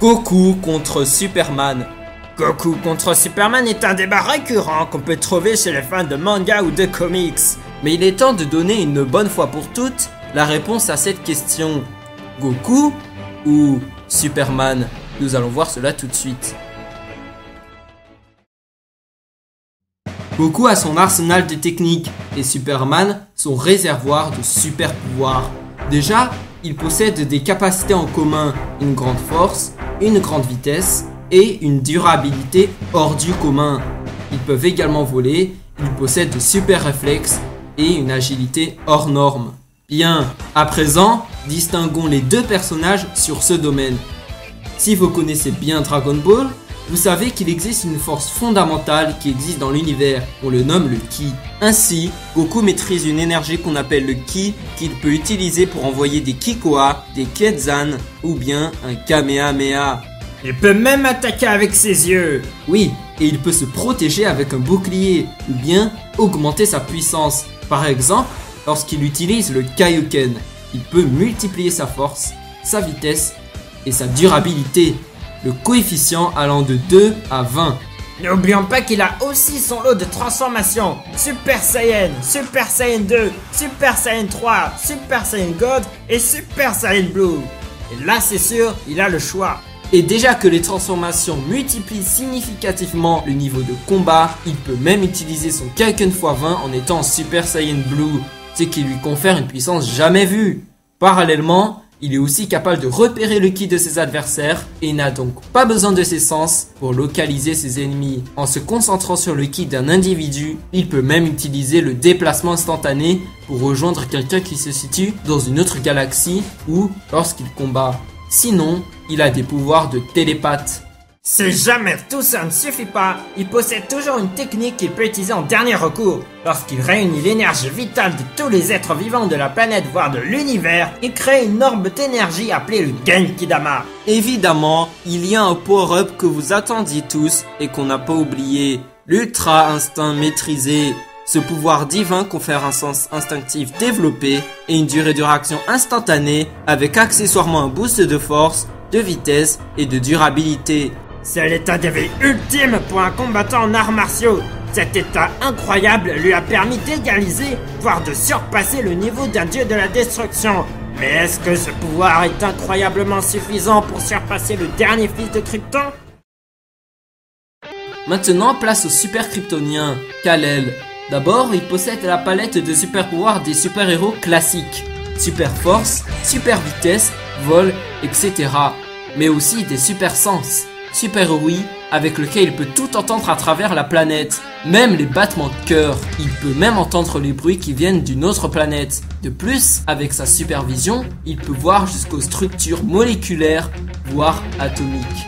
Goku contre Superman. Goku contre Superman est un débat récurrent qu'on peut trouver chez les fans de manga ou de comics. Mais il est temps de donner une bonne fois pour toutes la réponse à cette question. Goku ou Superman? Nous allons voir cela tout de suite. Goku a son arsenal de techniques et Superman son réservoir de super pouvoirs. Déjà, ils possèdent des capacités en commun, une grande force, une grande vitesse et une durabilité hors du commun. Ils peuvent également voler, ils possèdent de super réflexes et une agilité hors norme. Bien, à présent, distinguons les deux personnages sur ce domaine. Si vous connaissez bien Dragon Ball, vous savez qu'il existe une force fondamentale qui existe dans l'univers, on le nomme le Ki. Ainsi, Goku maîtrise une énergie qu'on appelle le Ki, qu'il peut utiliser pour envoyer des Kikoa, des Ketzan ou bien un Kamehameha. Il peut même attaquer avec ses yeux. Oui, et il peut se protéger avec un bouclier ou bien augmenter sa puissance. Par exemple, lorsqu'il utilise le Kaioken, il peut multiplier sa force, sa vitesse et sa durabilité, le coefficient allant de 2 à 20. N'oublions pas qu'il a aussi son lot de transformations. Super Saiyan, Super Saiyan 2, Super Saiyan 3, Super Saiyan God et Super Saiyan Blue. Et là c'est sûr, il a le choix. Et déjà que les transformations multiplient significativement le niveau de combat, il peut même utiliser son Kaioken x20 en étant Super Saiyan Blue, ce qui lui confère une puissance jamais vue. Parallèlement, il est aussi capable de repérer le ki de ses adversaires et n'a donc pas besoin de ses sens pour localiser ses ennemis. En se concentrant sur le ki d'un individu, il peut même utiliser le déplacement instantané pour rejoindre quelqu'un qui se situe dans une autre galaxie ou lorsqu'il combat. Sinon, il a des pouvoirs de télépathe. Si jamais tout ça ne suffit pas, il possède toujours une technique qu'il peut utiliser en dernier recours. Lorsqu'il réunit l'énergie vitale de tous les êtres vivants de la planète, voire de l'univers, il crée une orbe d'énergie appelée le Genkidama. Évidemment, il y a un power-up que vous attendiez tous et qu'on n'a pas oublié. L'Ultra Instinct maîtrisé. Ce pouvoir divin confère un sens instinctif développé et une durée de réaction instantanée avec accessoirement un boost de force, de vitesse et de durabilité. C'est l'état de vie ultime pour un combattant en arts martiaux. Cet état incroyable lui a permis d'égaliser, voire de surpasser le niveau d'un dieu de la destruction. Mais est-ce que ce pouvoir est incroyablement suffisant pour surpasser le dernier fils de Krypton? Maintenant, place au super kryptonien, Kal-El. D'abord, il possède la palette de super pouvoirs des super-héros classiques. Super force, super vitesse, vol, etc. Mais aussi des super sens. Super ouïe, avec lequel il peut tout entendre à travers la planète. Même les battements de cœur. Il peut même entendre les bruits qui viennent d'une autre planète. De plus, avec sa supervision, il peut voir jusqu'aux structures moléculaires, voire atomiques.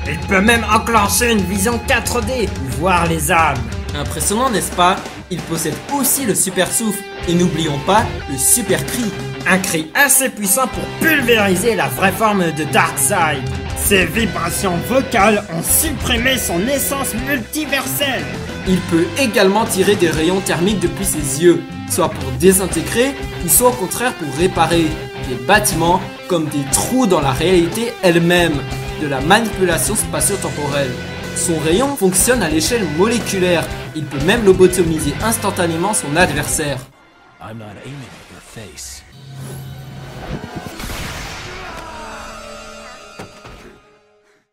Il peut même enclencher une vision 4D, voir les âmes. Impressionnant, n'est-ce pas? Il possède aussi le super souffle. Et n'oublions pas le super cri. Un cri assez puissant pour pulvériser la vraie forme de Darkseid. Ses vibrations vocales ont supprimé son essence multiverselle. Il peut également tirer des rayons thermiques depuis ses yeux, soit pour désintégrer ou soit au contraire pour réparer des bâtiments comme des trous dans la réalité elle-même, de la manipulation spatio-temporelle. Son rayon fonctionne à l'échelle moléculaire. Il peut même lobotomiser instantanément son adversaire. I'm not aiming at your face.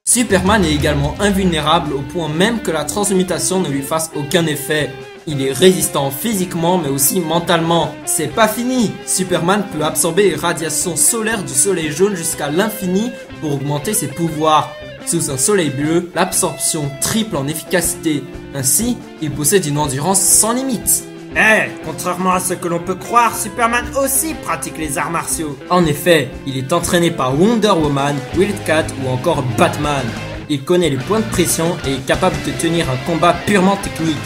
Superman est également invulnérable au point même que la transmutation ne lui fasse aucun effet. Il est résistant physiquement mais aussi mentalement. C'est pas fini. Superman peut absorber les radiations solaires du soleil jaune jusqu'à l'infini pour augmenter ses pouvoirs. Sous un soleil bleu, l'absorption triple en efficacité. Ainsi, il possède une endurance sans limite. Contrairement à ce que l'on peut croire, Superman aussi pratique les arts martiaux. En effet, il est entraîné par Wonder Woman, Wildcat ou encore Batman. Il connaît les points de pression et est capable de tenir un combat purement technique.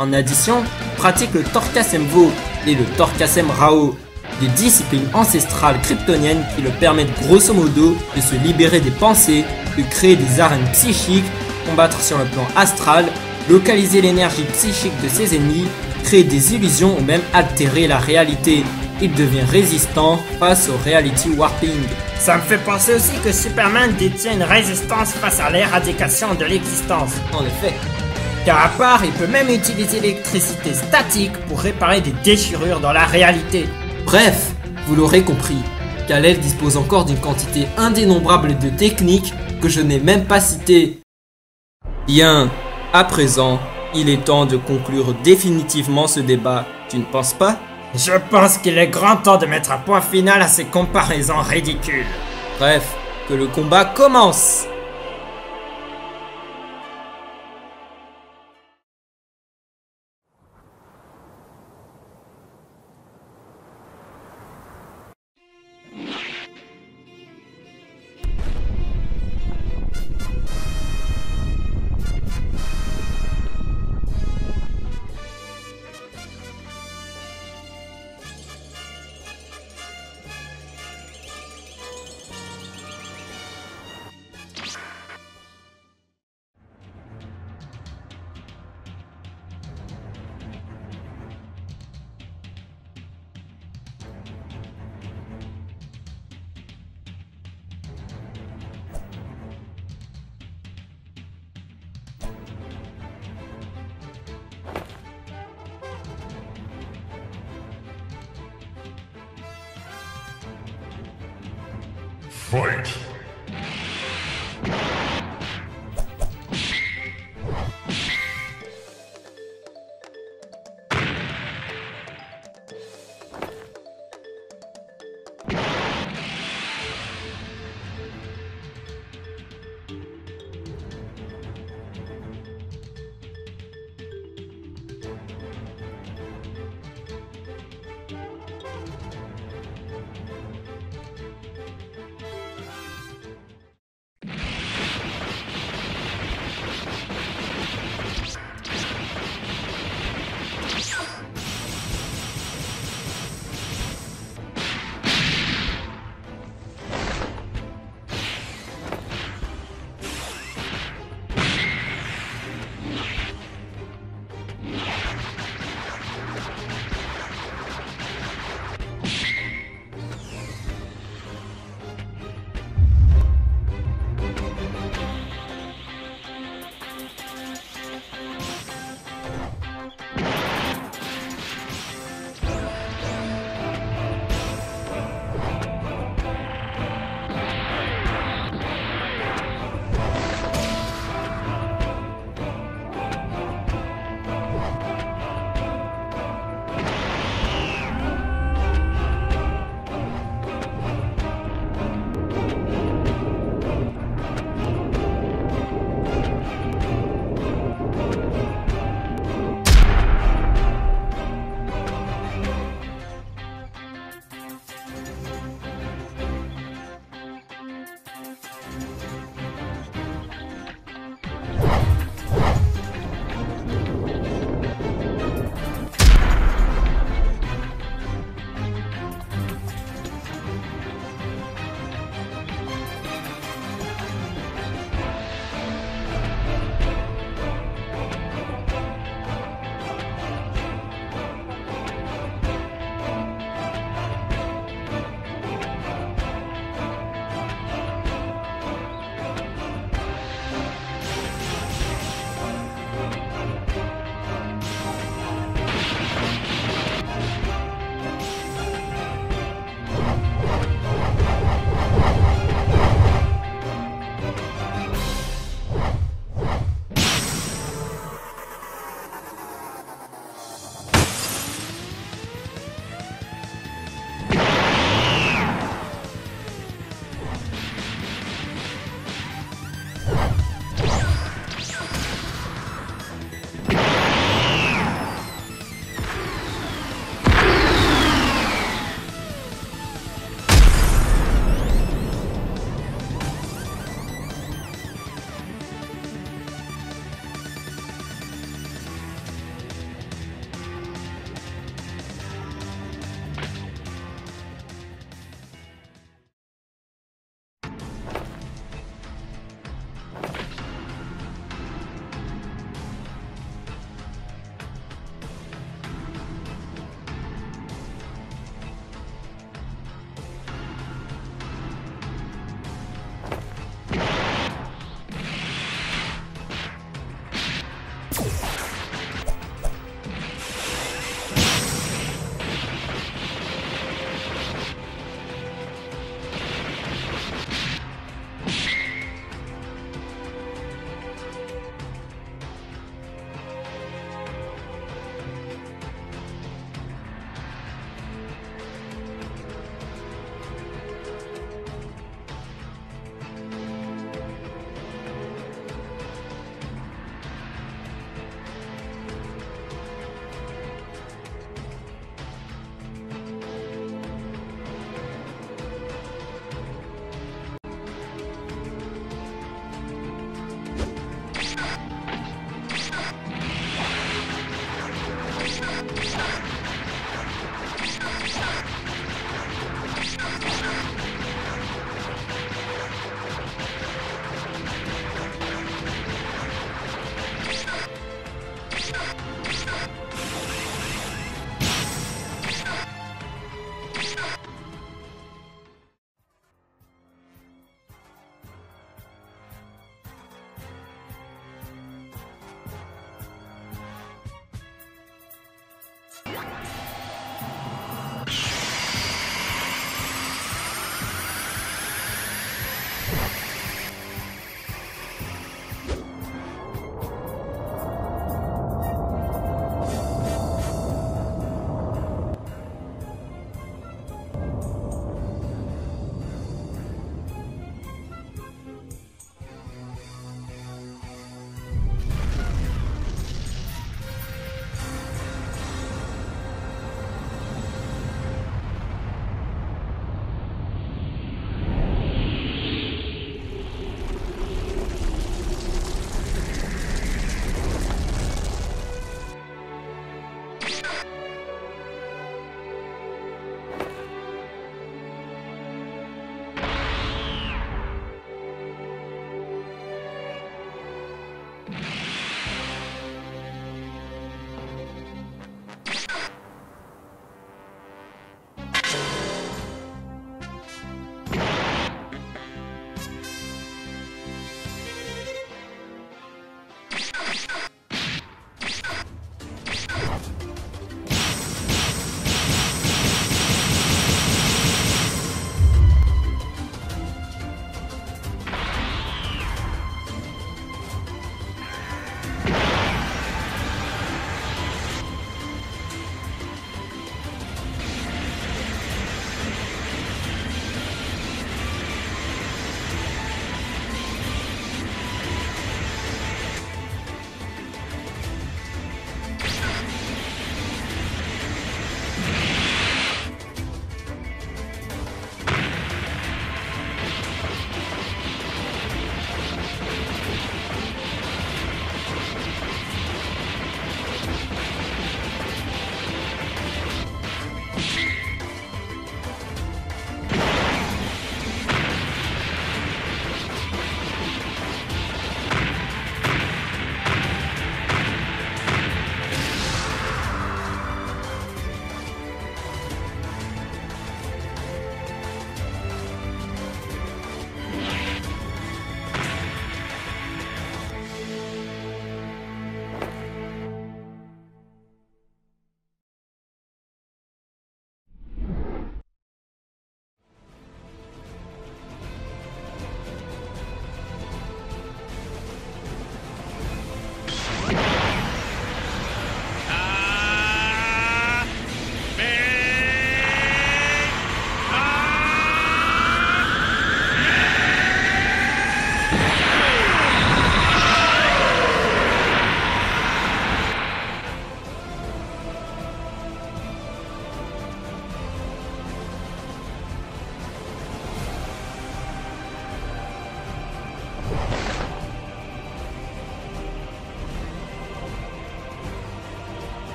En addition, il pratique le Torkasem Vo et le Torkasem Rao, des disciplines ancestrales kryptoniennes qui le permettent grosso modo de se libérer des pensées, de créer des arènes psychiques, combattre sur le plan astral, localiser l'énergie psychique de ses ennemis, créer des illusions ou même altérer la réalité. il devient résistant face au reality warping. Ça me fait penser aussi que Superman détient une résistance face à l'éradication de l'existence. En effet. Car à part, il peut même utiliser l'électricité statique pour réparer des déchirures dans la réalité. Bref, vous l'aurez compris, Kal-El dispose encore d'une quantité indénombrable de techniques que je n'ai même pas citées. Bien, à présent, il est temps de conclure définitivement ce débat, tu ne penses pas? Je pense qu'il est grand temps de mettre un point final à ces comparaisons ridicules. Bref, que le combat commence! Fight!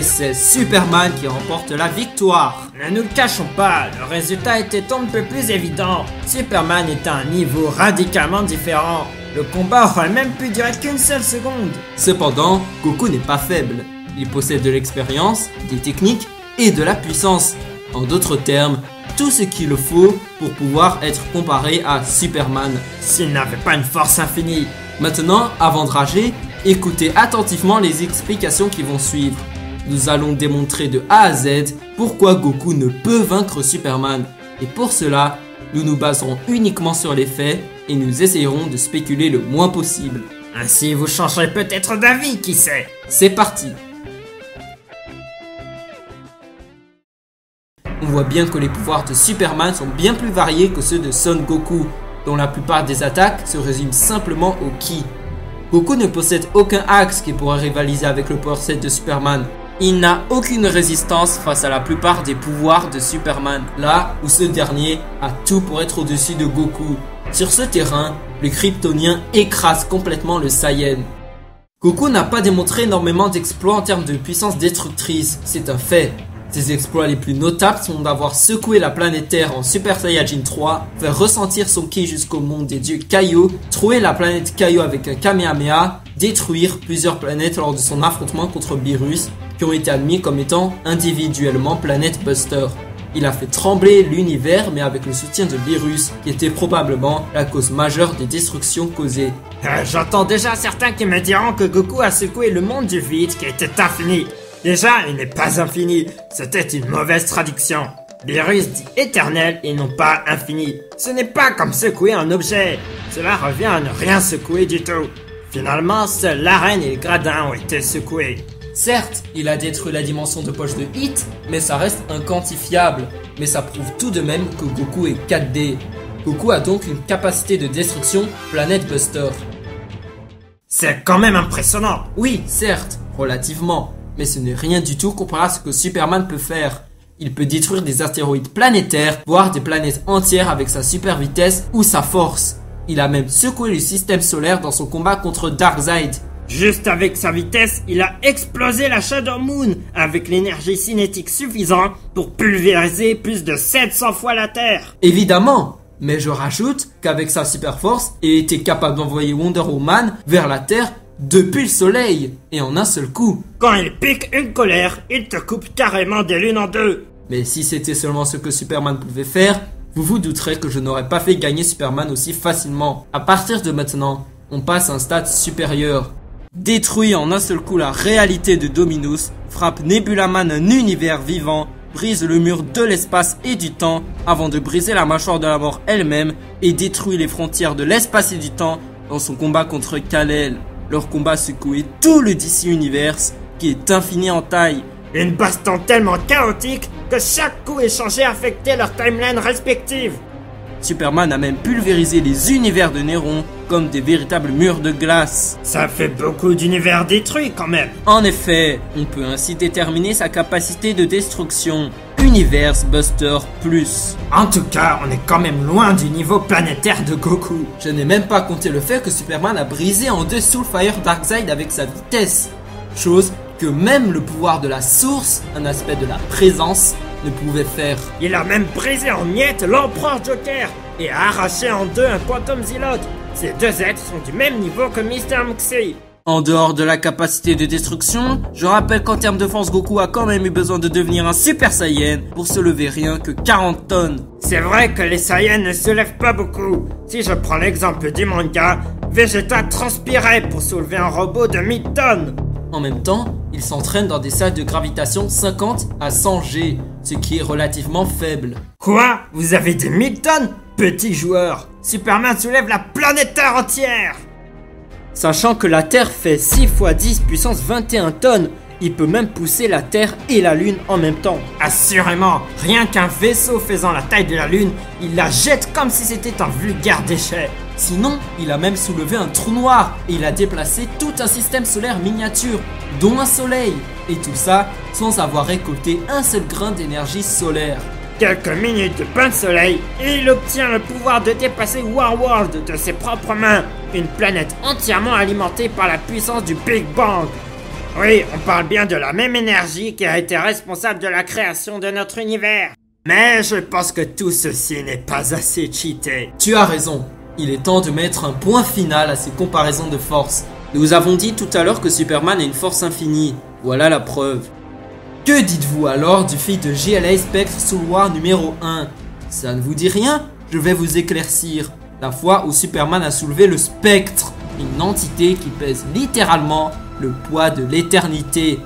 c'est Superman qui remporte la victoire. Ne nous le cachons pas, le résultat était un peu plus évident. Superman est à un niveau radicalement différent. Le combat aurait même pu durer qu'une seule seconde. Cependant, Goku n'est pas faible. Il possède de l'expérience, des techniques et de la puissance. En d'autres termes, tout ce qu'il faut pour pouvoir être comparé à Superman. S'il n'avait pas une force infinie. Maintenant, avant de rager, écoutez attentivement les explications qui vont suivre. Nous allons démontrer de A à Z pourquoi Goku ne peut vaincre Superman. Et pour cela, nous nous baserons uniquement sur les faits et nous essayerons de spéculer le moins possible. Ainsi, vous changerez peut-être d'avis, qui sait? C'est parti! On voit bien que les pouvoirs de Superman sont bien plus variés que ceux de Son Goku, dont la plupart des attaques se résument simplement au Ki. Goku ne possède aucun axe qui pourrait rivaliser avec le power set de Superman. Il n'a aucune résistance face à la plupart des pouvoirs de Superman, là où ce dernier a tout pour être au-dessus de Goku. Sur ce terrain, le Kryptonien écrase complètement le Saiyan. Goku n'a pas démontré énormément d'exploits en termes de puissance destructrice, c'est un fait. Ses exploits les plus notables sont d'avoir secoué la planète Terre en Super Saiyajin 3, faire ressentir son ki jusqu'au monde des dieux Kaio, trouver la planète Kaio avec un Kamehameha, détruire plusieurs planètes lors de son affrontement contre Beerus, qui ont été admis comme étant individuellement Planet Buster. Il a fait trembler l'univers, mais avec le soutien de Beerus, qui était probablement la cause majeure des destructions causées. J'entends déjà certains qui me diront que Goku a secoué le monde du vide qui était infini. Déjà, il n'est pas infini, c'était une mauvaise traduction. Beerus dit éternel et non pas infini. Ce n'est pas comme secouer un objet, cela revient à ne rien secouer du tout. Finalement, seule l'arène et le gradin ont été secoués. Certes, il a détruit la dimension de poche de Hit, mais ça reste inquantifiable. Mais ça prouve tout de même que Goku est 4D. Goku a donc une capacité de destruction Planet Buster. C'est quand même impressionnant. Oui, certes, relativement. Mais ce n'est rien du tout comparé à ce que Superman peut faire. Il peut détruire des astéroïdes planétaires, voire des planètes entières avec sa super vitesse ou sa force. Il a même secoué le système solaire dans son combat contre Darkseid. Juste avec sa vitesse, il a explosé la Shadow Moon avec l'énergie cinétique suffisante pour pulvériser plus de 700 fois la Terre. Évidemment, mais je rajoute qu'avec sa super force, il était capable d'envoyer Wonder Woman vers la Terre depuis le soleil, et en un seul coup. Quand il pique une colère, il te coupe carrément des lunes en deux. Mais si c'était seulement ce que Superman pouvait faire, vous vous douterez que je n'aurais pas fait gagner Superman aussi facilement. À partir de maintenant, on passe à un stade supérieur. Détruit en un seul coup la réalité de Dominus, frappe Nebulaman un univers vivant, brise le mur de l'espace et du temps, avant de briser la mâchoire de la mort elle-même, et détruit les frontières de l'espace et du temps dans son combat contre Kal-El. Leur combat secouait tout le DC Universe, qui est infini en taille. Une baston tellement chaotique que chaque coup échangé affectait leur timeline respective. Superman a même pulvérisé les univers de Néron comme des véritables murs de glace. Ça fait beaucoup d'univers détruits quand même. En effet, on peut ainsi déterminer sa capacité de destruction. Universe Buster Plus. En tout cas, on est quand même loin du niveau planétaire de Goku. Je n'ai même pas compté le fait que Superman a brisé en deux Soulfire Darkseid avec sa vitesse. Chose que même le pouvoir de la source, un aspect de la présence, ne pouvait faire. Il a même brisé en miettes l'Empereur Joker et a arraché en deux un Quantum Zilot. Ces deux êtres sont du même niveau que Mr. Muxi. En dehors de la capacité de destruction, je rappelle qu'en termes de force, Goku a quand même eu besoin de devenir un Super Saiyan pour se lever rien que 40 tonnes. C'est vrai que les Saiyans ne se lèvent pas beaucoup. Si je prends l'exemple du manga, Vegeta transpirait pour soulever un robot de 1000 tonnes. En même temps, il s'entraîne dans des salles de gravitation 50 à 100 G, ce qui est relativement faible. Quoi? Vous avez des 1000 tonnes? Petit joueur, Superman soulève la planète Terre entière. Sachant que la Terre fait 6 x 10 puissance 21 tonnes, il peut même pousser la Terre et la Lune en même temps. Assurément, rien qu'un vaisseau faisant la taille de la Lune, il la jette comme si c'était un vulgaire déchet. Sinon, il a même soulevé un trou noir et il a déplacé tout un système solaire miniature, dont un soleil. Et tout ça sans avoir récolté un seul grain d'énergie solaire. Quelques minutes de bain de soleil et il obtient le pouvoir de dépasser Warworld de ses propres mains, une planète entièrement alimentée par la puissance du Big Bang. Oui, on parle bien de la même énergie qui a été responsable de la création de notre univers. Mais je pense que tout ceci n'est pas assez cheaté. Tu as raison, il est temps de mettre un point final à ces comparaisons de force. Nous avons dit tout à l'heure que Superman a une force infinie, voilà la preuve. Que dites-vous alors du feat de JLA Spectre Soul War numéro 1? Ça ne vous dit rien? Je vais vous éclaircir. La fois où Superman a soulevé le Spectre, une entité qui pèse littéralement le poids de l'éternité.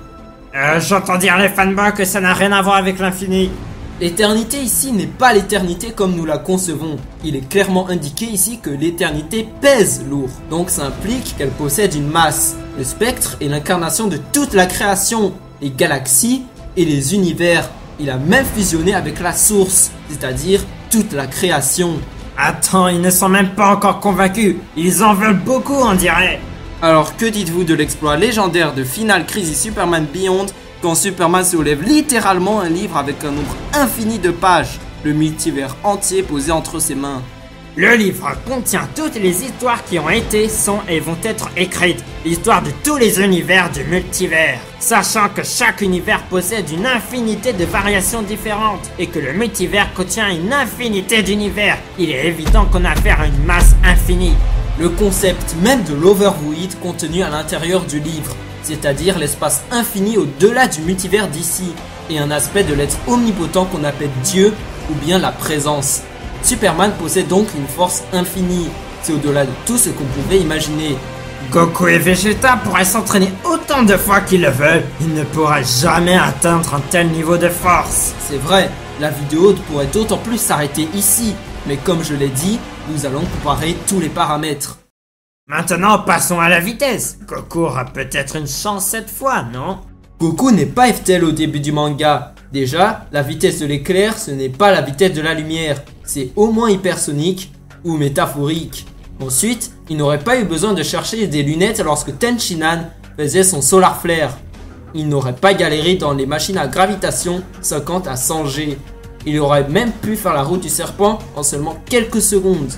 J'entends dire les fanboys que ça n'a rien à voir avec l'infini. L'éternité ici n'est pas l'éternité comme nous la concevons. Il est clairement indiqué ici que l'éternité pèse lourd. Donc ça implique qu'elle possède une masse. Le spectre est l'incarnation de toute la création, les galaxies et les univers. Il a même fusionné avec la source, c'est-à-dire toute la création. Attends, ils ne sont même pas encore convaincus. Ils en veulent beaucoup, on dirait. Alors que dites-vous de l'exploit légendaire de Final Crisis Superman Beyond, quand Superman soulève littéralement un livre avec un nombre infini de pages, le multivers entier posé entre ses mains? Le livre contient toutes les histoires qui ont été, sont et vont être écrites, l'histoire de tous les univers du multivers. Sachant que chaque univers possède une infinité de variations différentes et que le multivers contient une infinité d'univers, il est évident qu'on a affaire à une masse infinie. Le concept même de l'Overvoid contenu à l'intérieur du livre, c'est-à-dire l'espace infini au-delà du multivers d'ici, et un aspect de l'être omnipotent qu'on appelle Dieu ou bien la présence. Superman possède donc une force infinie, c'est au-delà de tout ce qu'on pouvait imaginer. Goku et Vegeta pourraient s'entraîner autant de fois qu'ils le veulent, ils ne pourraient jamais atteindre un tel niveau de force. C'est vrai, la vidéo pourrait d'autant plus s'arrêter ici, mais comme je l'ai dit, nous allons comparer tous les paramètres. Maintenant, passons à la vitesse. Goku aura peut-être une chance cette fois, non? Goku n'est pas FTL au début du manga. Déjà, la vitesse de l'éclair, ce n'est pas la vitesse de la lumière. C'est au moins hypersonique ou métaphorique. Ensuite, il n'aurait pas eu besoin de chercher des lunettes lorsque Tenshinhan faisait son Solar Flare. Il n'aurait pas galéré dans les machines à gravitation 50 à 100 G. Il aurait même pu faire la route du serpent en seulement quelques secondes.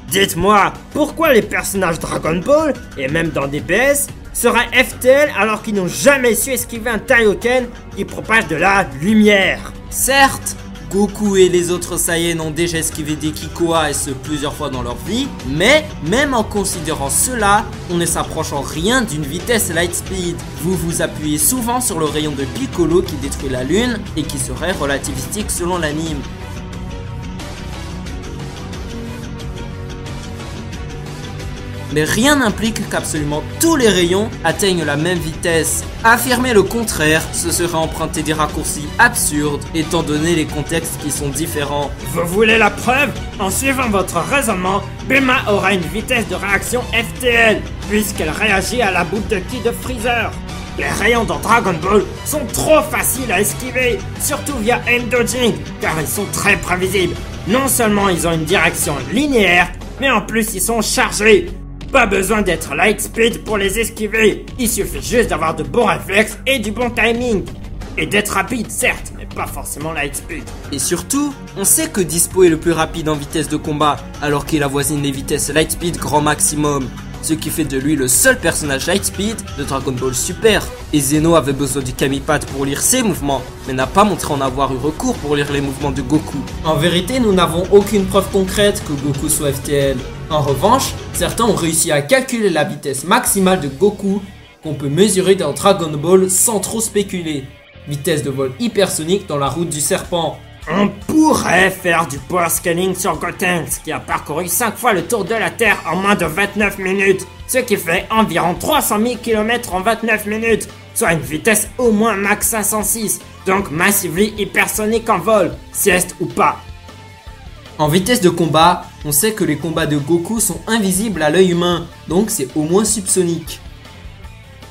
Dites-moi, pourquoi les personnages Dragon Ball, et même dans DBS, seraient FTL alors qu'ils n'ont jamais su esquiver un Taioken qui propage de la lumière? Certes, Goku et les autres Saiyans ont déjà esquivé des Kikoa et ce plusieurs fois dans leur vie, mais même en considérant cela, on ne s'approche en rien d'une vitesse Lightspeed. Vous vous appuyez souvent sur le rayon de Piccolo qui détruit la lune et qui serait relativistique selon l'anime. Mais rien n'implique qu'absolument tous les rayons atteignent la même vitesse. Affirmer le contraire, ce serait emprunter des raccourcis absurdes, étant donné les contextes qui sont différents. Vous voulez la preuve? En suivant votre raisonnement, Bulma aura une vitesse de réaction FTL, puisqu'elle réagit à la boucle de ki de Freezer. Les rayons dans Dragon Ball sont trop faciles à esquiver, surtout via aim dodging, car ils sont très prévisibles. Non seulement ils ont une direction linéaire, mais en plus ils sont chargés. Pas besoin d'être Lightspeed pour les esquiver, il suffit juste d'avoir de bons réflexes et du bon timing. Et d'être rapide, certes, mais pas forcément Lightspeed. Et surtout, on sait que Dispo est le plus rapide en vitesse de combat, alors qu'il avoisine les vitesses Lightspeed grand maximum, ce qui fait de lui le seul personnage Lightspeed de Dragon Ball Super. Et Zeno avait besoin du Kamipad pour lire ses mouvements, mais n'a pas montré en avoir eu recours pour lire les mouvements de Goku. En vérité, nous n'avons aucune preuve concrète que Goku soit FTL. En revanche, certains ont réussi à calculer la vitesse maximale de Goku qu'on peut mesurer dans Dragon Ball sans trop spéculer. Vitesse de vol hypersonique dans la route du serpent. On pourrait faire du power scaling sur Gotenks, qui a parcouru 5 fois le tour de la Terre en moins de 29 minutes, ce qui fait environ 300 000 km en 29 minutes, soit une vitesse au moins max 506, donc massively hypersonique en vol, sieste ou pas. En vitesse de combat, on sait que les combats de Goku sont invisibles à l'œil humain, donc c'est au moins subsonique.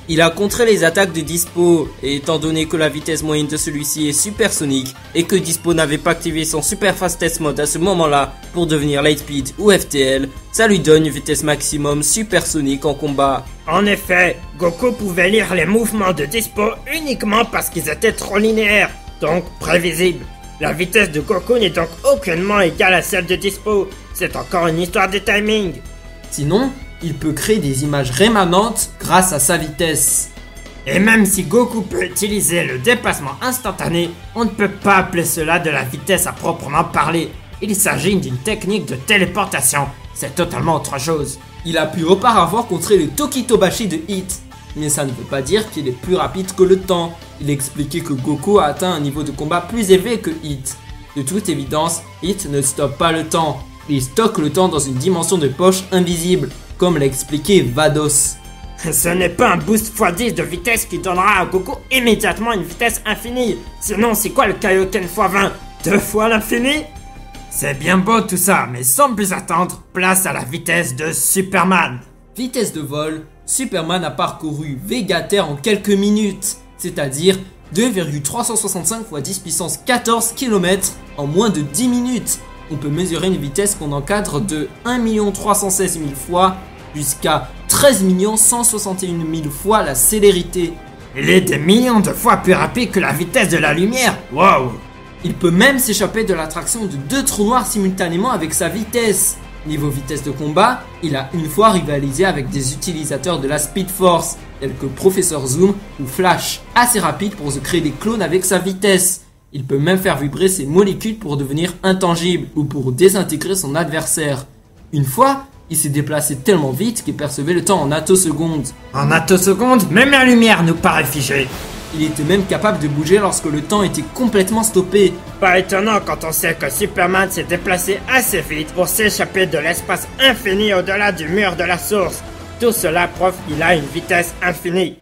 Il a contré les attaques de Dispo, et étant donné que la vitesse moyenne de celui-ci est supersonique, et que Dispo n'avait pas activé son Super Fastest Mode à ce moment-là pour devenir Lightspeed ou FTL, ça lui donne une vitesse maximum supersonique en combat. En effet, Goku pouvait lire les mouvements de Dispo uniquement parce qu'ils étaient trop linéaires, donc prévisibles. La vitesse de Goku n'est donc aucunement égale à celle de Dispo, c'est encore une histoire de timing. Sinon, il peut créer des images rémanentes grâce à sa vitesse. Et même si Goku peut utiliser le déplacement instantané, on ne peut pas appeler cela de la vitesse à proprement parler. Il s'agit d'une technique de téléportation, c'est totalement autre chose. Il a pu auparavant contrer le Tokitobashi de Hit, mais ça ne veut pas dire qu'il est plus rapide que le temps. Il expliquait que Goku a atteint un niveau de combat plus élevé que Hit. De toute évidence, Hit ne stoppe pas le temps. Il stocke le temps dans une dimension de poche invisible, comme l'a expliqué Vados. Ce n'est pas un boost x10 de vitesse qui donnera à Goku immédiatement une vitesse infinie. Sinon, c'est quoi le Kaioken x20? 2 fois l'infini? C'est bien beau tout ça, mais sans plus attendre, place à la vitesse de Superman. Vitesse de vol, Superman a parcouru Vega-Terre en quelques minutes, c'est-à-dire 2,365 x 10 puissance 14 km en moins de 10 minutes. On peut mesurer une vitesse qu'on encadre de 1 316 000 fois jusqu'à 13 161 000 fois la célérité. Il est des millions de fois plus rapide que la vitesse de la lumière. Wow! Il peut même s'échapper de l'attraction de 2 trous noirs simultanément avec sa vitesse. Niveau vitesse de combat, il a une fois rivalisé avec des utilisateurs de la Speed Force, tels que Professeur Zoom ou Flash, assez rapide pour se créer des clones avec sa vitesse. Il peut même faire vibrer ses molécules pour devenir intangible ou pour désintégrer son adversaire. Une fois, il s'est déplacé tellement vite qu'il percevait le temps en attosecondes. En attosecondes, même la lumière nous paraît figée. Il était même capable de bouger lorsque le temps était complètement stoppé. Pas étonnant quand on sait que Superman s'est déplacé assez vite pour s'échapper de l'espace infini au-delà du mur de la source. Tout cela prouve qu'il a une vitesse infinie.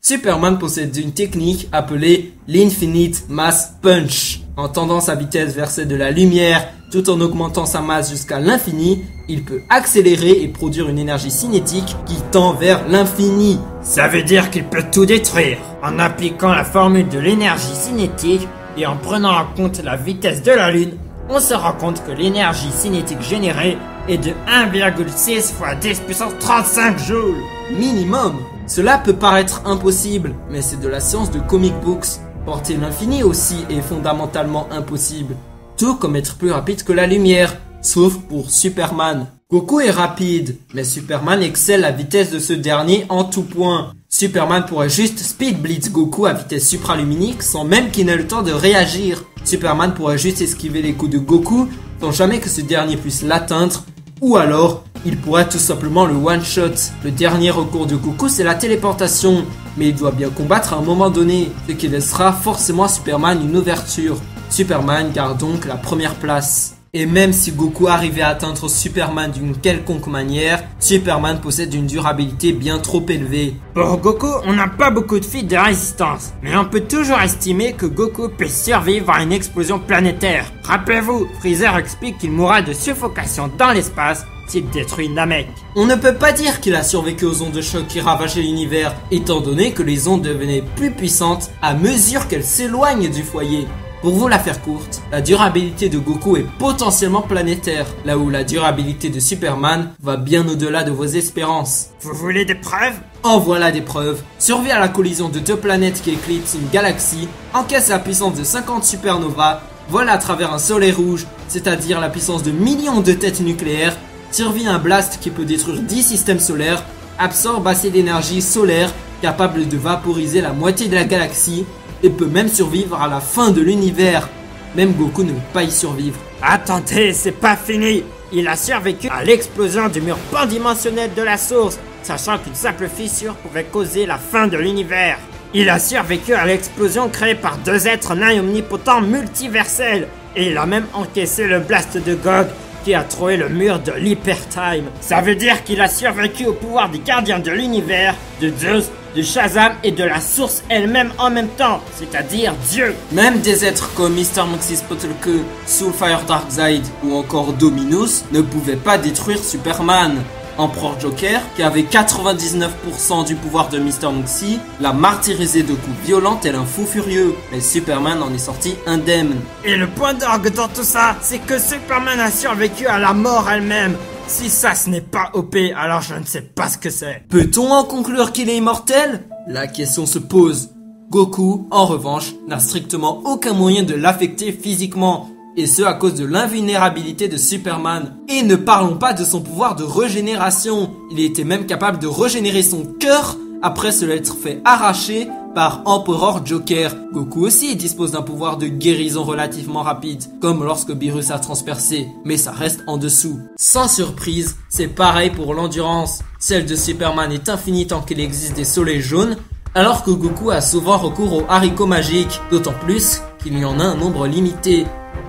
Superman possède une technique appelée l'Infinite Mass Punch. En tendant sa vitesse vers celle de la lumière, tout en augmentant sa masse jusqu'à l'infini, il peut accélérer et produire une énergie cinétique qui tend vers l'infini. Ça veut dire qu'il peut tout détruire. En appliquant la formule de l'énergie cinétique et en prenant en compte la vitesse de la Lune, on se rend compte que l'énergie cinétique générée est de 1,6 x 10 puissance 35 joules. Minimum. Cela peut paraître impossible, mais c'est de la science de comic books. Porter l'infini aussi est fondamentalement impossible. Tout comme être plus rapide que la lumière, sauf pour Superman. Goku est rapide, mais Superman excelle la vitesse de ce dernier en tout point. Superman pourrait juste speed blitz Goku à vitesse supraluminique sans même qu'il n'ait le temps de réagir. Superman pourrait juste esquiver les coups de Goku sans jamais que ce dernier puisse l'atteindre, ou alors il pourrait tout simplement le one-shot. Le dernier recours de Goku, c'est la téléportation, mais il doit bien combattre à un moment donné, ce qui laissera forcément à Superman une ouverture. Superman garde donc la première place. Et même si Goku arrivait à atteindre Superman d'une quelconque manière, Superman possède une durabilité bien trop élevée. Pour Goku, on n'a pas beaucoup de feats de résistance, mais on peut toujours estimer que Goku peut survivre à une explosion planétaire. Rappelez-vous, Freezer explique qu'il mourra de suffocation dans l'espace s'il détruit Namek. On ne peut pas dire qu'il a survécu aux ondes de choc qui ravageaient l'univers, étant donné que les ondes devenaient plus puissantes à mesure qu'elles s'éloignent du foyer. Pour vous la faire courte, la durabilité de Goku est potentiellement planétaire, là où la durabilité de Superman va bien au-delà de vos espérances. Vous voulez des preuves? En voilà des preuves. Survie à la collision de 2 planètes qui éclipsent une galaxie, encaisse la puissance de 50 supernovas, vole à travers un soleil rouge, c'est-à-dire la puissance de millions de têtes nucléaires, survit à un blast qui peut détruire 10 systèmes solaires, absorbe assez d'énergie solaire capable de vaporiser la moitié de la galaxie, et peut même survivre à la fin de l'univers. Même Goku ne peut pas y survivre. Attendez, c'est pas fini. Il a survécu à l'explosion du mur pandimensionnel de la source, sachant qu'une simple fissure pouvait causer la fin de l'univers. Il a survécu à l'explosion créée par 2 êtres nains omnipotents multiversels, et il a même encaissé le blast de Gog, qui a troué le mur de l'Hypertime. Ça veut dire qu'il a survécu au pouvoir des gardiens de l'univers, de Zeus, de Shazam et de la source elle-même en même temps, c'est-à-dire Dieu. Même des êtres comme Mr. Maxis Potelke, Soulfire Darkseid ou encore Dominus ne pouvaient pas détruire Superman. Empereur Joker, qui avait 99% du pouvoir de Mr. Moxie, l'a martyrisé de coups violents tel un fou furieux, mais Superman en est sorti indemne. Et le point d'orgue dans tout ça, c'est que Superman a survécu à la mort elle-même. Si ça ce n'est pas OP, alors je ne sais pas ce que c'est. Peut-on en conclure qu'il est immortel? La question se pose. Goku, en revanche, n'a strictement aucun moyen de l'affecter physiquement, et ce à cause de l'invulnérabilité de Superman. Et ne parlons pas de son pouvoir de régénération. Il était même capable de régénérer son cœur après se l'être fait arracher par Emperor Joker. Goku aussi dispose d'un pouvoir de guérison relativement rapide, comme lorsque Beerus a transpercé, mais ça reste en dessous. Sans surprise, c'est pareil pour l'endurance. Celle de Superman est infinie tant qu'il existe des soleils jaunes, alors que Goku a souvent recours aux haricots magiques, d'autant plus qu'il y en a un nombre limité.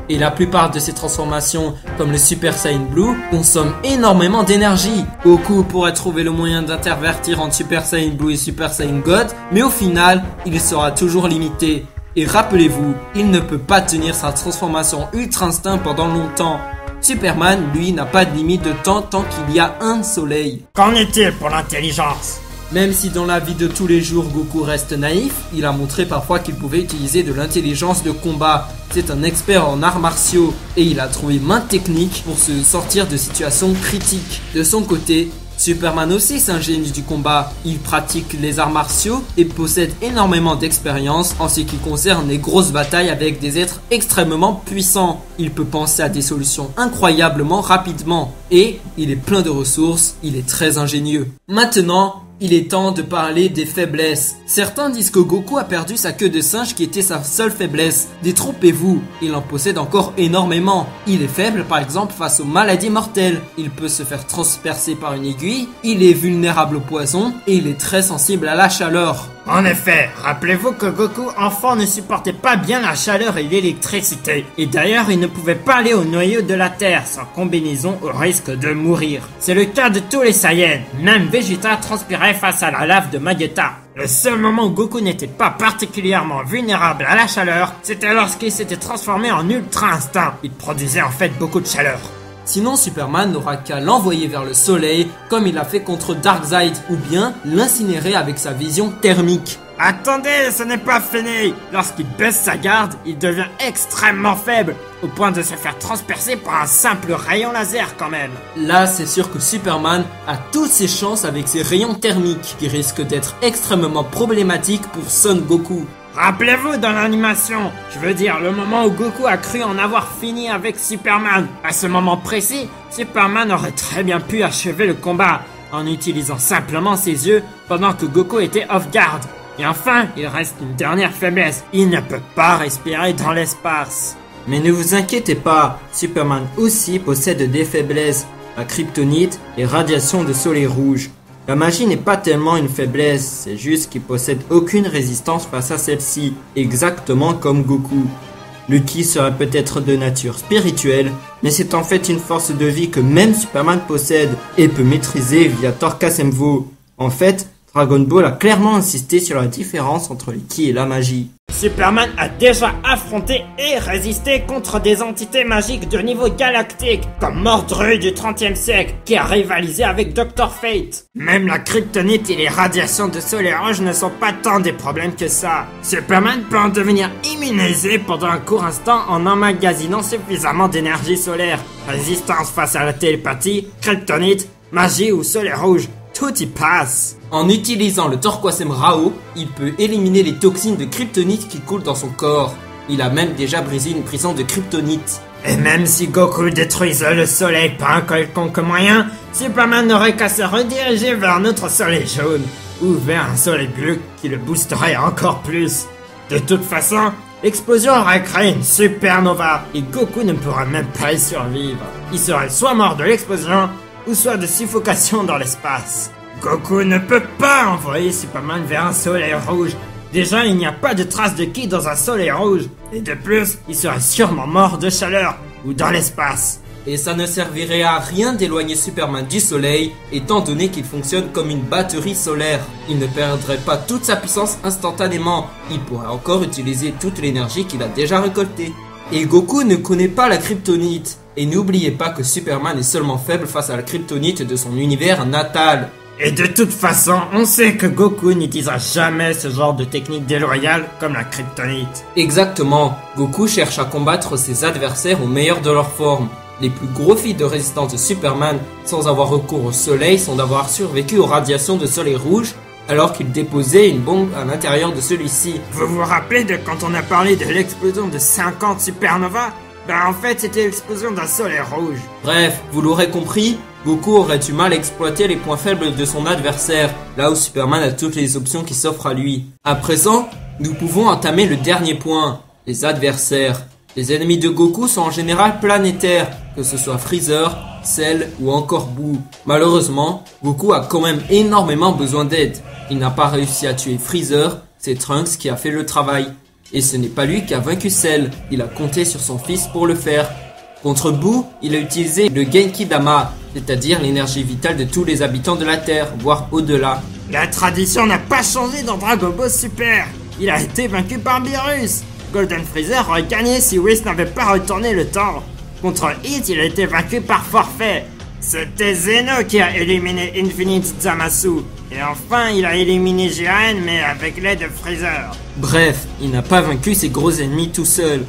Et la plupart de ces transformations, comme le Super Saiyan Blue, consomment énormément d'énergie. Goku pourrait trouver le moyen d'intervertir entre Super Saiyan Blue et Super Saiyan God, mais au final, il sera toujours limité. Et rappelez-vous, il ne peut pas tenir sa transformation Ultra Instinct pendant longtemps. Superman, lui, n'a pas de limite de temps tant qu'il y a un soleil. Qu'en est-il pour l'intelligence ? Même si dans la vie de tous les jours Goku reste naïf, il a montré parfois qu'il pouvait utiliser de l'intelligence de combat. C'est un expert en arts martiaux et il a trouvé maintes techniques pour se sortir de situations critiques. De son côté, Superman aussi s'ingénie du combat. Il pratique les arts martiaux et possède énormément d'expérience en ce qui concerne les grosses batailles avec des êtres extrêmement puissants. Il peut penser à des solutions incroyablement rapidement et il est plein de ressources, il est très ingénieux. Maintenant, il est temps de parler des faiblesses. Certains disent que Goku a perdu sa queue de singe qui était sa seule faiblesse. Détrompez-vous, il en possède encore énormément. Il est faible par exemple face aux maladies mortelles. Il peut se faire transpercer par une aiguille, il est vulnérable au poison et il est très sensible à la chaleur. En effet, rappelez-vous que Goku enfant ne supportait pas bien la chaleur et l'électricité. Et d'ailleurs, il ne pouvait pas aller au noyau de la Terre sans combinaison au risque de mourir. C'est le cas de tous les Saiyans. Même Vegeta transpirait face à la lave de Magetta. Le seul moment où Goku n'était pas particulièrement vulnérable à la chaleur, c'était lorsqu'il s'était transformé en Ultra Instinct. Il produisait en fait beaucoup de chaleur. Sinon, Superman n'aura qu'à l'envoyer vers le soleil, comme il a fait contre Darkseid, ou bien l'incinérer avec sa vision thermique. Attendez, ce n'est pas fini. Lorsqu'il baisse sa garde, il devient extrêmement faible, au point de se faire transpercer par un simple rayon laser quand même. Là, c'est sûr que Superman a toutes ses chances avec ses rayons thermiques, qui risquent d'être extrêmement problématiques pour Son Goku. Rappelez-vous dans l'animation, je veux dire le moment où Goku a cru en avoir fini avec Superman. À ce moment précis, Superman aurait très bien pu achever le combat en utilisant simplement ses yeux pendant que Goku était off-guard. Et enfin, il reste une dernière faiblesse, il ne peut pas respirer dans l'espace. Mais ne vous inquiétez pas, Superman aussi possède des faiblesses, la kryptonite et radiation de soleil rouge. La magie n'est pas tellement une faiblesse, c'est juste qu'il possède aucune résistance face à celle-ci, exactement comme Goku. Le ki serait peut-être de nature spirituelle, mais c'est en fait une force de vie que même Superman possède et peut maîtriser via Torcasemvo. En fait, Dragon Ball a clairement insisté sur la différence entre le ki et la magie. Superman a déjà affronté et résisté contre des entités magiques de niveau galactique, comme Mordru du 30e siècle, qui a rivalisé avec Dr. Fate. Même la kryptonite et les radiations de soleil rouge ne sont pas tant des problèmes que ça. Superman peut en devenir immunisé pendant un court instant en emmagasinant suffisamment d'énergie solaire. Résistance face à la télépathie, kryptonite, magie ou soleil rouge, tout y passe. En utilisant le Torquasem Rao, il peut éliminer les toxines de kryptonite qui coulent dans son corps. Il a même déjà brisé une prison de kryptonite. Et même si Goku détruisait le soleil par un quelconque moyen, Superman n'aurait qu'à se rediriger vers notre soleil jaune, ou vers un soleil bleu qui le boosterait encore plus. De toute façon, l'explosion aurait créé une supernova, et Goku ne pourrait même pas y survivre. Il serait soit mort de l'explosion, ou soit de suffocation dans l'espace. Goku ne peut pas envoyer Superman vers un soleil rouge. Déjà, il n'y a pas de trace de ki dans un soleil rouge. Et de plus, il serait sûrement mort de chaleur, ou dans l'espace. Et ça ne servirait à rien d'éloigner Superman du soleil, étant donné qu'il fonctionne comme une batterie solaire. Il ne perdrait pas toute sa puissance instantanément. Il pourrait encore utiliser toute l'énergie qu'il a déjà récoltée. Et Goku ne connaît pas la kryptonite. Et n'oubliez pas que Superman est seulement faible face à la kryptonite de son univers natal. Et de toute façon, on sait que Goku n'utilisera jamais ce genre de technique déloyale comme la kryptonite. Exactement, Goku cherche à combattre ses adversaires au meilleur de leur forme. Les plus gros feats de résistance de Superman, sans avoir recours au soleil, sont d'avoir survécu aux radiations de soleil rouge, alors qu'il déposait une bombe à l'intérieur de celui-ci. Vous vous rappelez de quand on a parlé de l'explosion de 50 supernovas ? Ben en fait c'était l'explosion d'un soleil rouge. Bref, vous l'aurez compris, Goku aurait du mal à exploiter les points faibles de son adversaire, là où Superman a toutes les options qui s'offrent à lui. À présent, nous pouvons entamer le dernier point, les adversaires. Les ennemis de Goku sont en général planétaires, que ce soit Freezer, Cell ou encore Boo. Malheureusement, Goku a quand même énormément besoin d'aide. Il n'a pas réussi à tuer Freezer, c'est Trunks qui a fait le travail. Et ce n'est pas lui qui a vaincu Cell, il a compté sur son fils pour le faire. Contre Boo, il a utilisé le Genki Dama, c'est-à-dire l'énergie vitale de tous les habitants de la Terre, voire au-delà. La tradition n'a pas changé dans Dragon Ball Super. Il a été vaincu par Beerus. Golden Freezer aurait gagné si Whis n'avait pas retourné le temps. Contre Hit, il a été vaincu par forfait. C'était Zeno qui a éliminé Infinite Zamasu. Et enfin, il a éliminé Jiren, mais avec l'aide de Freezer. Bref, il n'a pas vaincu ses gros ennemis tout seul.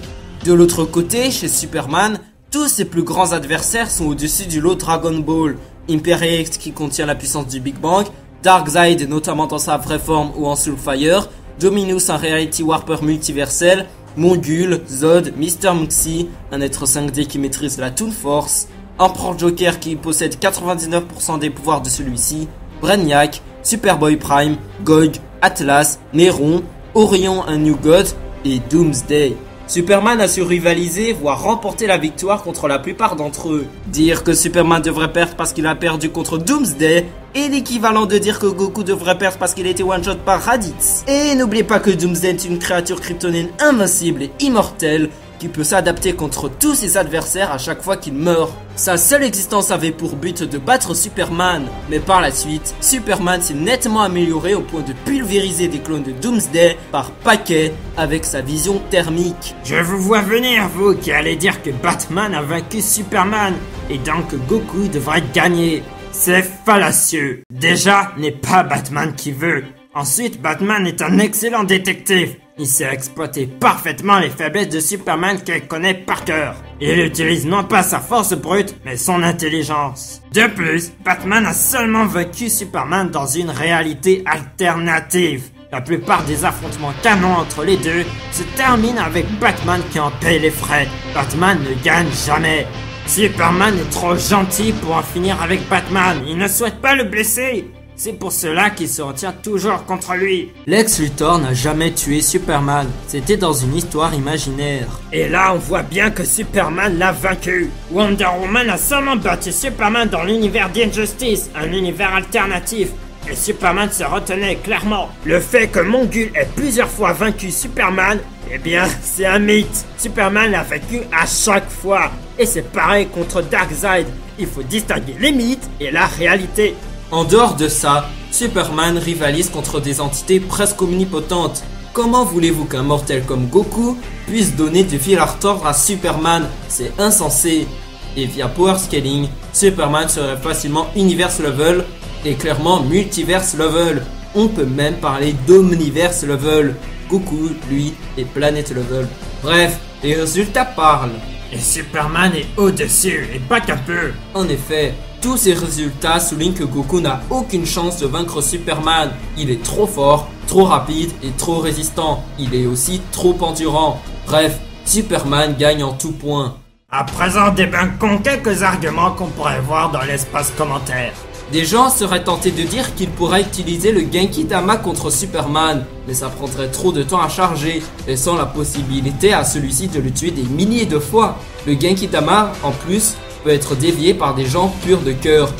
De l'autre côté, chez Superman, tous ses plus grands adversaires sont au-dessus du lot Dragon Ball. Imperiex qui contient la puissance du Big Bang, Darkseid notamment dans sa vraie forme ou en Soulfire, Dominus un Reality Warper multiversel, Mongul, Zod, Mr. Muxi, un être 5D qui maîtrise la Toon Force, Emperor Joker qui possède 99% des pouvoirs de celui-ci, Brainiac, Superboy Prime, Gog, Atlas, Néron, Orion un New God et Doomsday. Superman a su rivaliser, voire remporter la victoire contre la plupart d'entre eux. Dire que Superman devrait perdre parce qu'il a perdu contre Doomsday est l'équivalent de dire que Goku devrait perdre parce qu'il a été one-shot par Raditz. Et n'oubliez pas que Doomsday est une créature kryptonienne invincible et immortelle qui peut s'adapter contre tous ses adversaires à chaque fois qu'il meurt. Sa seule existence avait pour but de battre Superman, mais par la suite, Superman s'est nettement amélioré au point de pulvériser des clones de Doomsday par paquet avec sa vision thermique. Je vous vois venir, vous qui allez dire que Batman a vaincu Superman, et donc que Goku devrait gagner. C'est fallacieux. Déjà, n'est pas Batman qui veut. Ensuite, Batman est un excellent détective. Il sait exploiter parfaitement les faiblesses de Superman qu'il connaît par cœur. Il utilise non pas sa force brute, mais son intelligence. De plus, Batman a seulement vaincu Superman dans une réalité alternative. La plupart des affrontements canons entre les deux se terminent avec Batman qui en paye les frais. Batman ne gagne jamais. Superman est trop gentil pour en finir avec Batman. Il ne souhaite pas le blesser. C'est pour cela qu'il se retient toujours contre lui. Lex Luthor n'a jamais tué Superman, c'était dans une histoire imaginaire. Et là, on voit bien que Superman l'a vaincu. Wonder Woman a seulement battu Superman dans l'univers d'Injustice, un univers alternatif. Et Superman se retenait clairement. Le fait que Mongul ait plusieurs fois vaincu Superman, eh bien, c'est un mythe. Superman l'a vaincu à chaque fois. Et c'est pareil contre Darkseid. Il faut distinguer les mythes et la réalité. En dehors de ça, Superman rivalise contre des entités presque omnipotentes. Comment voulez-vous qu'un mortel comme Goku puisse donner du fil à retordre à Superman? C'est insensé. Et via Power Scaling, Superman serait facilement Universe Level et clairement Multiverse Level. On peut même parler d'Omniverse Level. Goku, lui, est Planet Level. Bref, les résultats parlent. Et Superman est au-dessus, et pas qu'un peu. En effet, tous ces résultats soulignent que Goku n'a aucune chance de vaincre Superman. Il est trop fort, trop rapide et trop résistant. Il est aussi trop endurant. Bref, Superman gagne en tout point. À présent, débunkons quelques arguments qu'on pourrait voir dans l'espace commentaire. Des gens seraient tentés de dire qu'il pourrait utiliser le Genki Dama contre Superman, mais ça prendrait trop de temps à charger, laissant la possibilité à celui-ci de le tuer des milliers de fois. Le Genki Dama, en plus, peut être dévié par des gens purs de cœur,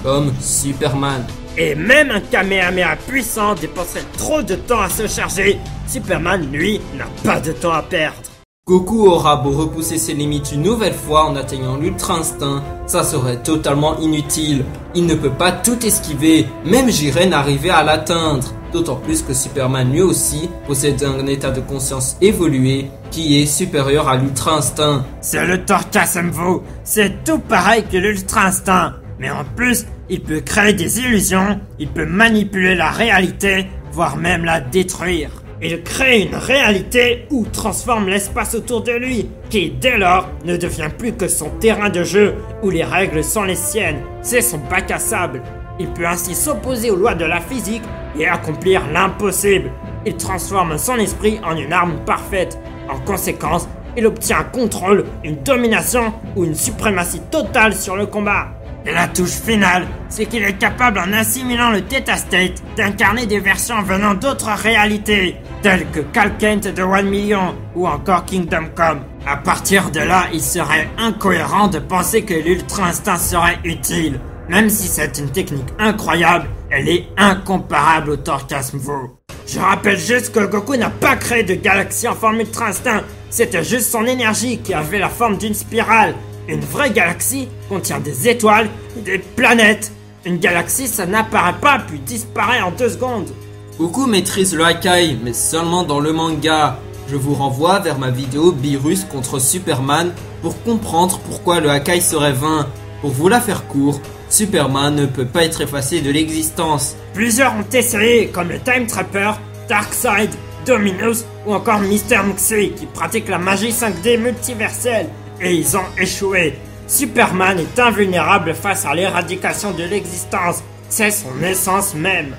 comme Superman. Et même un Kamehameha puissant dépenserait trop de temps à se charger. Superman, lui, n'a pas de temps à perdre. Goku aura beau repousser ses limites une nouvelle fois en atteignant l'Ultra Instinct, ça serait totalement inutile. Il ne peut pas tout esquiver, même Jiren n'arriver à l'atteindre. D'autant plus que Superman lui aussi possède un état de conscience évolué qui est supérieur à l'Ultra Instinct. C'est le Torcasemvo, c'est tout pareil que l'Ultra Instinct. Mais en plus, il peut créer des illusions, il peut manipuler la réalité, voire même la détruire. Il crée une réalité ou transforme l'espace autour de lui, qui dès lors ne devient plus que son terrain de jeu où les règles sont les siennes. C'est son bac à sable. Il peut ainsi s'opposer aux lois de la physique et accomplir l'impossible. Il transforme son esprit en une arme parfaite. En conséquence, il obtient un contrôle, une domination ou une suprématie totale sur le combat. Et la touche finale, c'est qu'il est capable en assimilant le Theta State d'incarner des versions venant d'autres réalités, telles que Cal Kent de 1 Million ou encore Kingdom Come. À partir de là, il serait incohérent de penser que l'Ultra Instinct serait utile. Même si c'est une technique incroyable, elle est incomparable au Torghast Mvo. Je rappelle juste que Goku n'a pas créé de galaxie en forme Ultra Instinct, c'était juste son énergie qui avait la forme d'une spirale. Une vraie galaxie contient des étoiles et des planètes. Une galaxie, ça n'apparaît pas puis disparaît en 2 secondes. Goku maîtrise le Hakai, mais seulement dans le manga. Je vous renvoie vers ma vidéo Beerus contre Superman pour comprendre pourquoi le Hakai serait vain. Pour vous la faire court, Superman ne peut pas être effacé de l'existence. Plusieurs ont essayé, comme le Time Trapper, Darkseid, Dominus ou encore Mr. Muxi qui pratique la magie 5D multiverselle. Et ils ont échoué. Superman est invulnérable face à l'éradication de l'existence. C'est son essence même.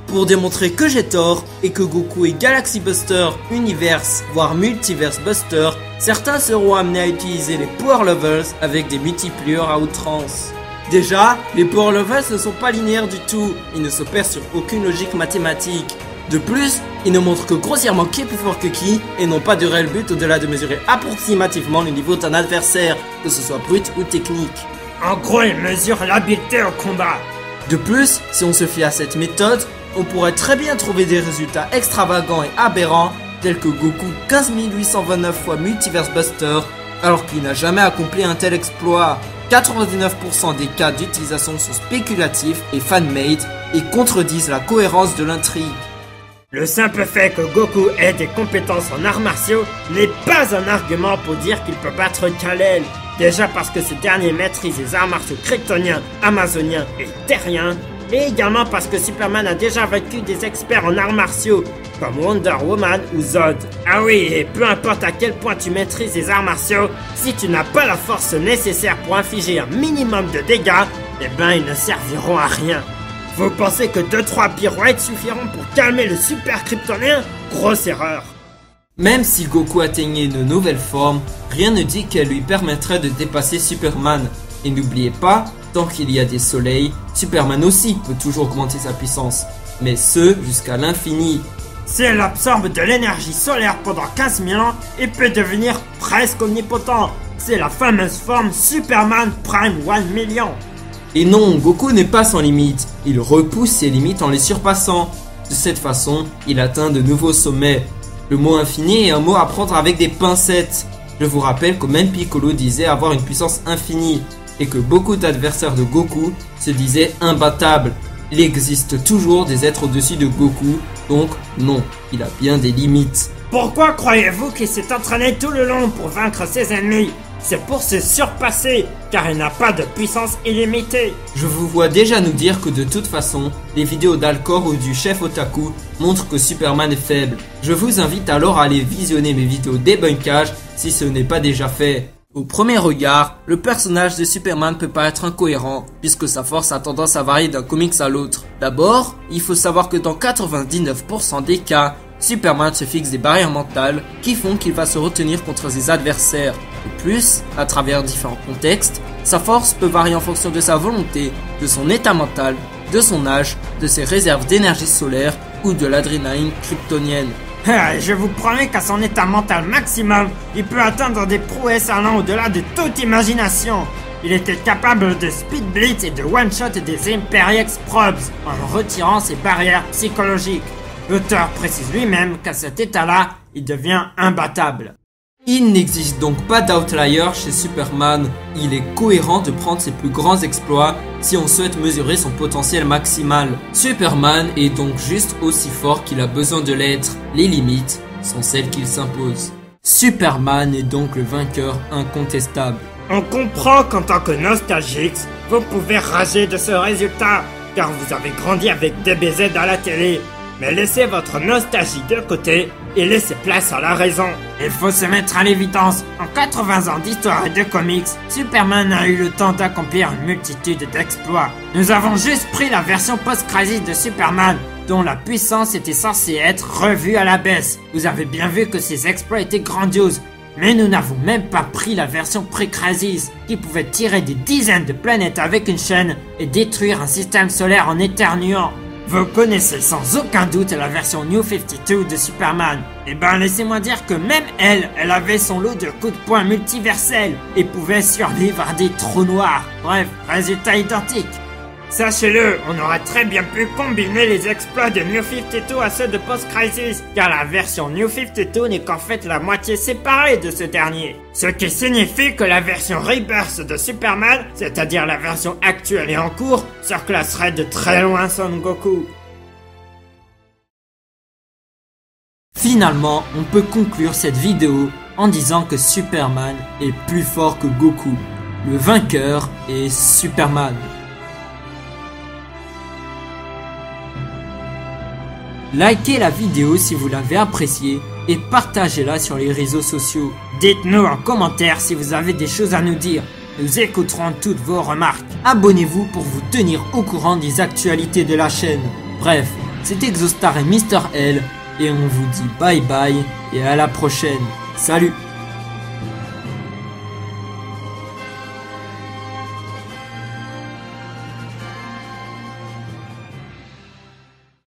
Pour démontrer que j'ai tort et que Goku est Galaxy Buster, Universe, voire Multiverse Buster, certains seront amenés à utiliser les Power Levels avec des multiplieurs à outrance. Déjà, les Power Levels ne sont pas linéaires du tout, ils ne s'opèrent sur aucune logique mathématique. De plus, ils ne montrent que grossièrement qui est plus fort que qui et n'ont pas de réel but au-delà de mesurer approximativement le niveau d'un adversaire, que ce soit brut ou technique. En gros, ils mesurent l'habileté au combat. De plus, si on se fie à cette méthode, on pourrait très bien trouver des résultats extravagants et aberrants, tels que Goku 15 829 fois Multiverse Buster, alors qu'il n'a jamais accompli un tel exploit. 99% des cas d'utilisation sont spéculatifs et fan-made et contredisent la cohérence de l'intrigue. Le simple fait que Goku ait des compétences en arts martiaux n'est pas un argument pour dire qu'il peut battre Kal-El. Déjà parce que ce dernier maîtrise les arts martiaux kryptoniens, amazoniens et terriens, et également parce que Superman a déjà vaincu des experts en arts martiaux, comme Wonder Woman ou Zod. Ah oui, et peu importe à quel point tu maîtrises les arts martiaux, si tu n'as pas la force nécessaire pour infliger un minimum de dégâts, eh ben ils ne serviront à rien. Vous pensez que 2-3 pirouettes suffiront pour calmer le super kryptonien? Grosse erreur. Même si Goku atteignait une nouvelle forme, rien ne dit qu'elle lui permettrait de dépasser Superman. Et n'oubliez pas, tant qu'il y a des soleils, Superman aussi peut toujours augmenter sa puissance, mais ce jusqu'à l'infini. Si elle absorbe de l'énergie solaire pendant 15 000 ans, il peut devenir presque omnipotent. C'est la fameuse forme Superman Prime 1 million. Et non, Goku n'est pas sans limite, il repousse ses limites en les surpassant. De cette façon, il atteint de nouveaux sommets. Le mot infini est un mot à prendre avec des pincettes. Je vous rappelle que même Piccolo disait avoir une puissance infinie, et que beaucoup d'adversaires de Goku se disaient imbattables. Il existe toujours des êtres au-dessus de Goku, donc non, il a bien des limites. Pourquoi croyez-vous qu'il s'est entraîné tout le long pour vaincre ses ennemis? C'est pour se surpasser, car il n'a pas de puissance illimitée. Je vous vois déjà nous dire que de toute façon, les vidéos d'Alcor ou du chef Otaku montrent que Superman est faible. Je vous invite alors à aller visionner mes vidéos débunkage si ce n'est pas déjà fait. Au premier regard, le personnage de Superman peut paraître incohérent, puisque sa force a tendance à varier d'un comics à l'autre. D'abord, il faut savoir que dans 99% des cas, Superman se fixe des barrières mentales qui font qu'il va se retenir contre ses adversaires. De plus, à travers différents contextes, sa force peut varier en fonction de sa volonté, de son état mental, de son âge, de ses réserves d'énergie solaire ou de l'adrénaline kryptonienne. Je vous promets qu'à son état mental maximum, il peut atteindre des prouesses allant au-delà de toute imagination. Il était capable de speed blitz et de one-shot des Imperiex Probes en retirant ses barrières psychologiques. L'auteur précise lui-même qu'à cet état-là, il devient imbattable. Il n'existe donc pas d'outlier chez Superman. Il est cohérent de prendre ses plus grands exploits si on souhaite mesurer son potentiel maximal. Superman est donc juste aussi fort qu'il a besoin de l'être. Les limites sont celles qu'il s'impose. Superman est donc le vainqueur incontestable. On comprend qu'en tant que nostalgique, vous pouvez rager de ce résultat, car vous avez grandi avec DBZ à la télé. Mais laissez votre nostalgie de côté et laissez place à la raison. Il faut se mettre à l'évidence, en 80 ans d'histoire et de comics, Superman a eu le temps d'accomplir une multitude d'exploits. Nous avons juste pris la version post-crisis de Superman, dont la puissance était censée être revue à la baisse. Vous avez bien vu que ces exploits étaient grandioses, Mais nous n'avons même pas pris la version pré-Crysis, qui pouvait tirer des dizaines de planètes avec une chaîne et détruire un système solaire en éternuant. Vous connaissez sans aucun doute la version New 52 de Superman. Eh ben laissez-moi dire que même elle avait son lot de coups de poing multiversels et pouvait survivre à des trous noirs. Bref, résultat identique. Sachez-le, on aurait très bien pu combiner les exploits de New 52 à ceux de Post-Crisis, car la version New 52 n'est qu'en fait la moitié séparée de ce dernier. Ce qui signifie que la version Rebirth de Superman, c'est-à-dire la version actuelle et en cours, surclasserait de très loin Son Goku. Finalement, on peut conclure cette vidéo en disant que Superman est plus fort que Goku. Le vainqueur est Superman. Likez la vidéo si vous l'avez appréciée et partagez-la sur les réseaux sociaux. Dites-nous en commentaire si vous avez des choses à nous dire. Nous écouterons toutes vos remarques. Abonnez-vous pour vous tenir au courant des actualités de la chaîne. Bref, c'était Exostar et Mr. L et on vous dit bye bye et à la prochaine. Salut!